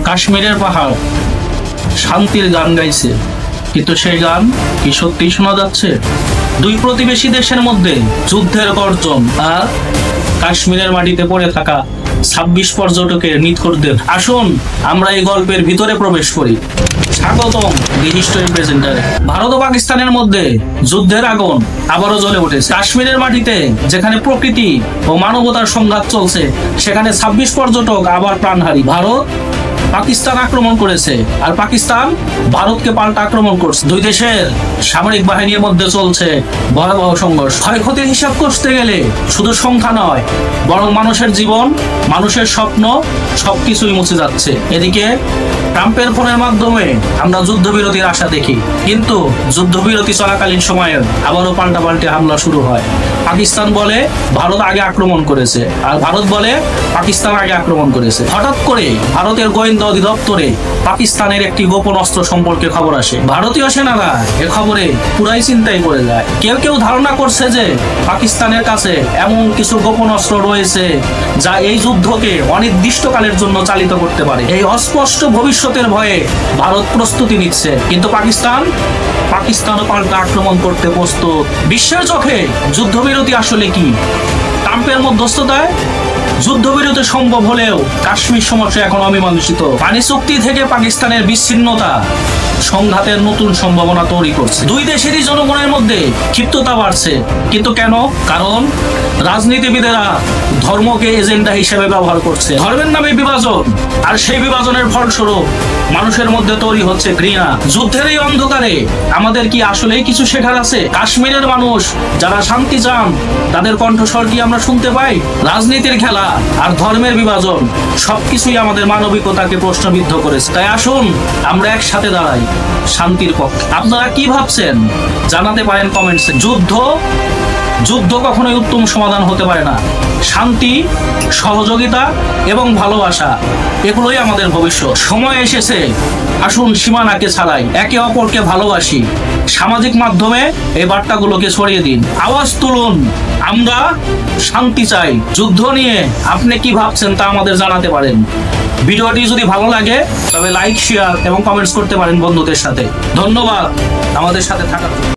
কাশ্মীরের পাহাড় শান্তির গান গাইছে, কিন্তু সেই গান কি সত্যি শোনা যাচ্ছে? দুই প্রতিবেশী দেশের মধ্যে যুদ্ধের গর্জন আর কাশ্মীরের মাটিতে পড়ে থাকা 26 পর্যটকের নিথর। আসুন আমরা এই গল্পের ভিতরে প্রবেশ করি। স্বাগতম দি হিস্টোরি প্রেজেন্টারে। ভারত ও পাকিস্তানের মধ্যে যুদ্ধের আগুন আবারও জ্বলে উঠেছে। কাশ্মীরের মাটিতে যেখানে প্রকৃতি ও মানবতার সংঘাত চলছে, সেখানে 26 পর্যটক আবার প্রাণহারি। ভারত পাকিস্তান আক্রমণ করেছে আর পাকিস্তান ভারতকে পাল্টা আক্রমণ করছে। দুই দেশের সামরিক বাহিনীর মধ্যে চলছে ভয়াবহ সংঘর্ষ। ক্ষয়ক্ষতির হিসাব করতে গেলে শুধু সংখ্যা নয়, বরং মানুষের জীবন, মানুষের স্বপ্ন সবকিছুই মুছে যাচ্ছে। এদিকে ট্রাম্পের ফোনের মাধ্যমে আমরা যুদ্ধবিরতির আশা দেখি, কিন্তু যুদ্ধবিরতি চলাকালীন সময়ে আবারও পাল্টাপাল্টি হামলা শুরু হয়। পাকিস্তান বলে ভারত আগে আক্রমণ করেছে, আর ভারত বলে পাকিস্তান আগে আক্রমণ করেছে। হঠাৎ করে ভারতের গোয়েন্দা অধিদপ্তরে পাকিস্তানের একটি গোপন অস্ত্র সম্পর্কে খবর আসে। ভারতীয় সেনারা এ খবরে পুরাই চিন্তায় পড়ে যায়। কেউ কেউ ধারণা করছে যে পাকিস্তানের কাছে এমন কিছু গোপন অস্ত্র রয়েছে যা এই যুদ্ধকে অনির্দিষ্টকালের জন্য চালিত করতে পারে। এই অস্পষ্ট ভবিষ্যতের ভয়ে ভারত প্রস্তুতি নিচ্ছে, কিন্তু পাকিস্তানও পাল্টা আক্রমণ করতে প্রস্তুত। বিশ্বের চোখে যুদ্ধবিরতি আসলে কি? ট্রাম্পের মধ্যস্থতায় যুদ্ধবিরতি সম্ভব হলেও কাশ্মীর সমস্যা এখন অমীমাংসিত। পানি চুক্তি থেকে পাকিস্তানের বিচ্ছিন্নতা সংঘাতের নতুন সম্ভাবনা তৈরি করছে। দুই দেশেরই জনগণের মধ্যে ক্ষিপ্ততা বাড়ছে, কিন্তু কেন? কারণ রাজনীতিবিদেরা ধর্মকে এজেন্ডা হিসেবে ব্যবহার করছে। ধর্মের নামে বিভাজন, আর সেই বিভাজনের ফলস্বরূপ মানুষের মধ্যে তৈরি হচ্ছে ঘৃণা। যুদ্ধের এই অন্ধকারে আমাদের কি আসলেই কিছু শেখার আছে? কাশ্মীরের মানুষ যারা শান্তি চান, তাদের কণ্ঠস্বর কি আমরা শুনতে পাই? রাজনীতির খেলা আর ধর্মের বিভাজন সবকিছুই আমাদের মানবিকতাকে প্রশ্নবিদ্ধ করেছে। তাই আসুন আমরা একসাথে দাঁড়াই শান্তির পক্ষে। আপনারা কি ভাবছেন জানাতে পারেন কমেন্টসে। যুদ্ধ কখনোই উত্তম সমাধান হতে পারে না। শান্তি, সহযোগিতা এবং ভালোবাসা এগুলোই আমাদের ভবিষ্যৎ। সময় এসেছে, আসুন সীমানাকে ছাড়াই, একে অপরকে ভালোবাসি। সামাজিক মাধ্যমে এই বার্তাগুলোকে ছড়িয়ে দিন। আওয়াজ তুলুন, আমরা শান্তি চাই। যুদ্ধ নিয়ে আপনি কি ভাবছেন তা আমাদের জানাতে পারেন। ভিডিওটি যদি ভালো লাগে তবে লাইক, শেয়ার এবং কমেন্টস করতে পারেন বন্ধুদের সাথে। ধন্যবাদ আমাদের সাথে থাকার জন্য।